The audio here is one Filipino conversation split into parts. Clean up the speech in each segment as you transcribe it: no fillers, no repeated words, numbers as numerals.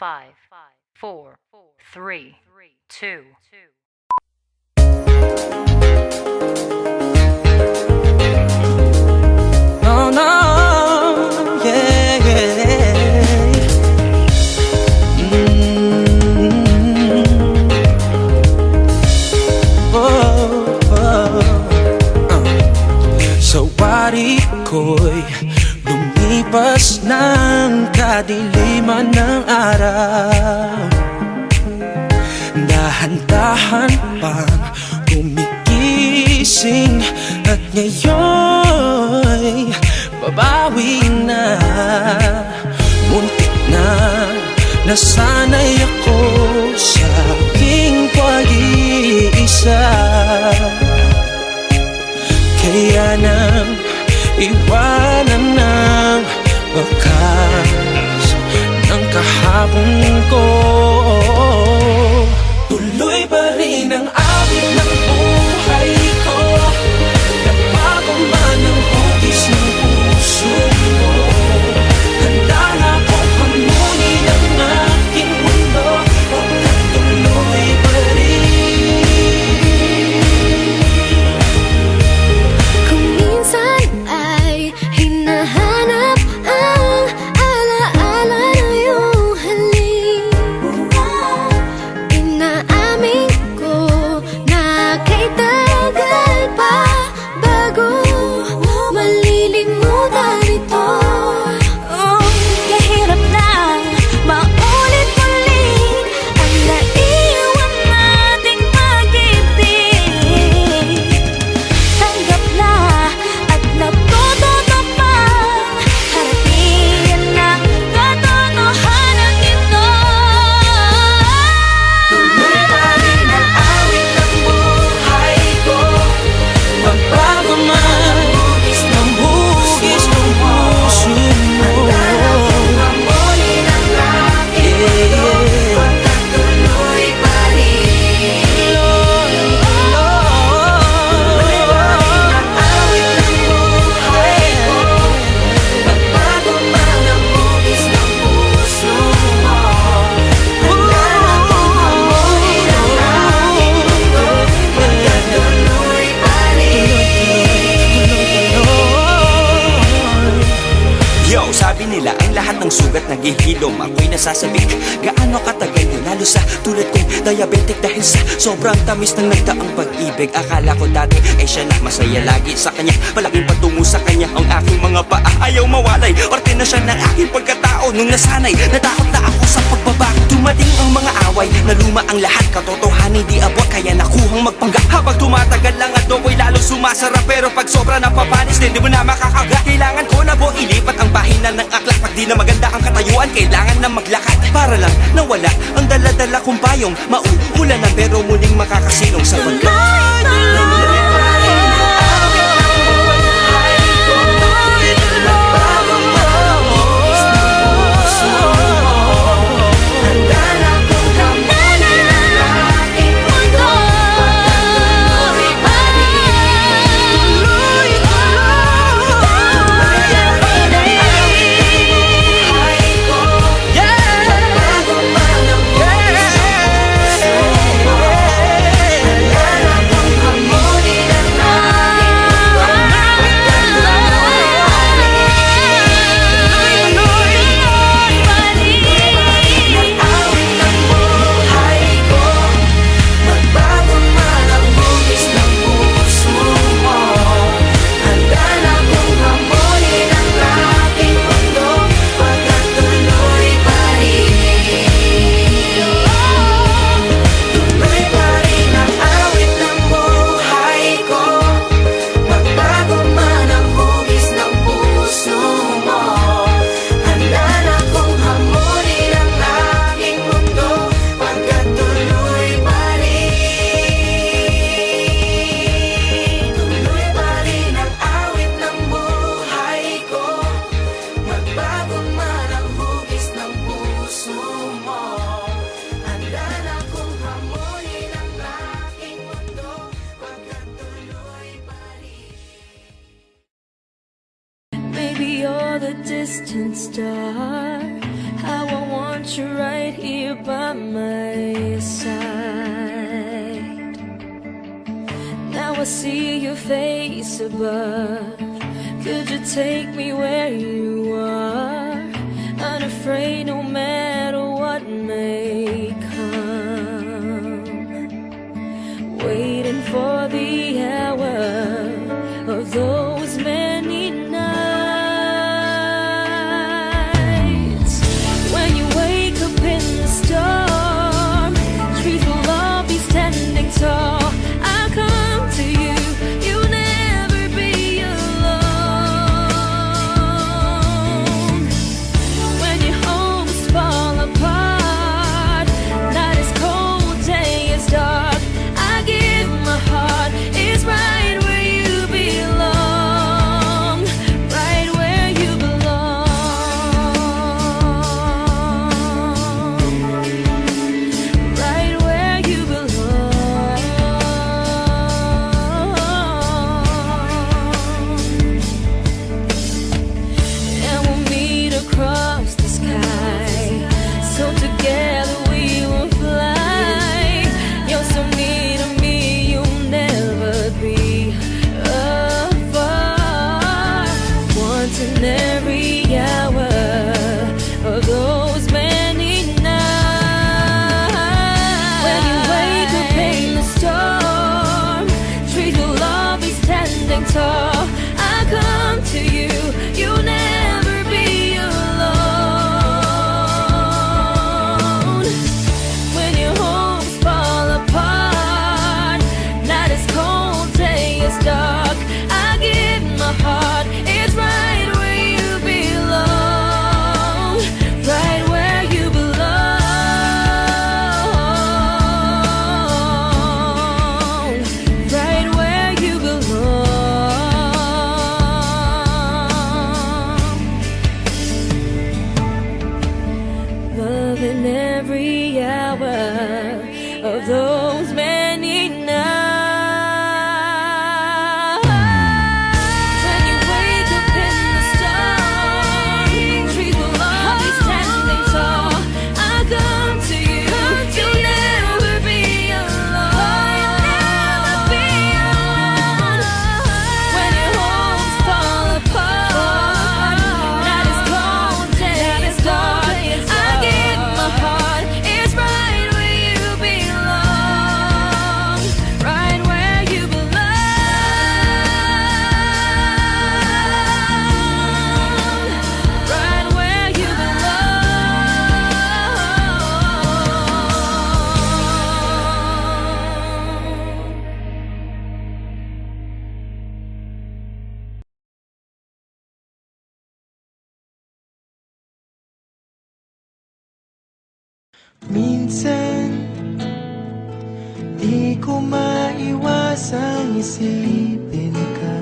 5, 4, 3, 2. No, no, yeah, yeah. Oh, oh. Sa wari ko'y lumipas ng kadiliman ng araw. Dahan-dahan pang gumigising at ngayon'y babawi na. Muntik na nasanay ako sa aking pag-iisa. Kaya nang iwanan ng bakas ng kahapon ko, tuloy pa rin ang awit ng buhay ko. Nabago man ang hugis ng puso mo, handa na akong hamunin ang aking mundo. Pagkat tuloy pa rin. Kung minsan ay hinahanap ang alaala na iyong halik, inaamin ko na kay tagal pa bago malilimutan ito. Kahirap na maulit-ulit ang naiwan nating pag-ibig. Tanggap na at natututo pa harapin ang katotohanan ito. Tuloy pa rin ang awit ng buhay ko. Magbago man ang hugis ng puso mo, hamunin ang aking mundo. Pagkat tuloy pa rin. Tuloy pa rin ang awit ng buhay ko. Magbago man ang hugis ng puso mo, handa na akong hamunin ang aking mundo. Pagkat tuloy pa Yo, sabi nila ang lahat ng sugat naghihilom. Ako'y nasasabik, gaano katagal lalo sa tulad kong diabetic dahil sa sobrang tamis ng nagdaang pag-ibig. Akala ko dati ay siya na masaya lagi sa kanya, malaking patungo sa kanya ang aking mga paa. Ayaw mawalay, parte na siya ng aking pagkatao. Nung nasanay, natakot na ako sa pagbabago. Dumating ang mga away, naluma ang lahat. Katotohanan di abot, kaya nakuhang magpanggap. Habang tumatagal lang at ako'y lalong sumasarap. Pero pag sobra napapanis, di mo na makakagat. Kailangan ko na po ilipat ang pahinan ng aklat. Pag di na maganda ang katayuan, kailangan na maglakad. Para lang nawala ang dala-dala kong payong. Mauulan na pero muling makakasilong sa pagkat. Tuloy pa rin ang awit ng buhay ko. Magbago man ang hugis ng puso mo, handa na akong hamunin ang aking mundo. Pagkat tuloy pa rin. Tuloy pa rin ang awit ng buhay ko. Magbago man ang hugis ng puso mo, handa na akong hamunin ang aking mundo. Pagkat tuloy pa rin. Ang awit ng buhay ko. Magbago man ang hugis ng puso mo, handa na akong hamunin ang aking mundo. Pagkat tuloy pa rin. Tuloy pa rin ang awit ng buhay ko. Magbago man ang hugis ng puso mo, handa na akong hamunin ang aking mundo. Pagkat tuloy pa rin. Tuloy pa rin ang awit ng buhay ko. Magbago man ang hugis ng puso mo, handa na akong hamunin ang aking mundo. Pagkat tuloy pa rin. Maybe you're the distant star, how I want want you right here by my side. Now I see your face above. Could you take me where you are? Unafraid no matter what may come. Waiting for the hour of those many nights when you wake up in the storm. Trees will all be standing tall. I'll come to you. You'll never be alone. When your homes fall apart, night is cold, day is dark, I give my heart. It's right where you belong. Right where you belong. Right where you belong. And we'll meet across the sky, so together we will fly. You're so near to me, you'll never be apart. Once in every hour of those many nights, when you wake up in the storm, trees will all be standing tall. I'll come to you. You'll never be alone. When your homes fall apart, night is cold, day is dark, I give my heart. It's right where you belong. Right where you belong. Right where you belong. Love in every hour of those many nights. When you wake up in the storm, trees will all be standing tall. I'll come to you. You'll never be alone. When your homes fall apart, night is cold, day is dark, I give my heart. It's right where you belong. Right where you belong. Right where you belong. Minsan, di ko maiwasang isipin ka,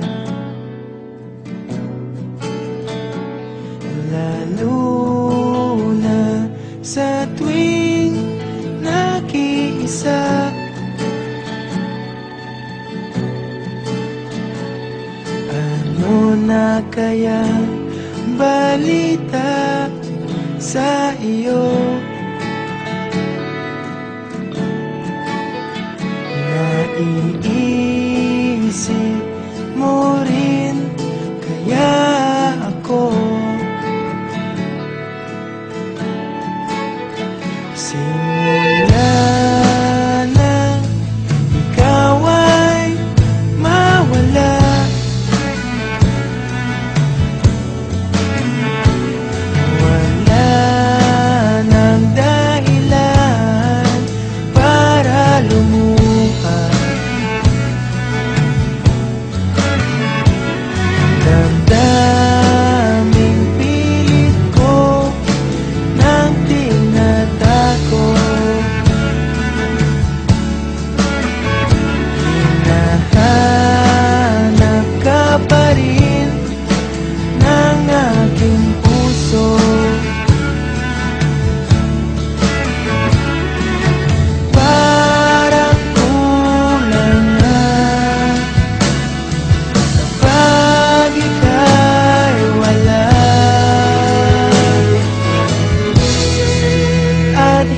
lalo na sa tuwing nakiisa. Ano na kaya balita sa iyo? Naiisip mo rin kaya ako? Simula nang ikaw ay mawala, wala nang dahilan para lumuha. Damdaming pilit ko nang tinatako.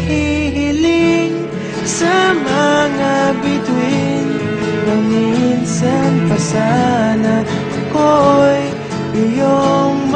hihiling sa mga bituin na minsan pa sana ako'y iyong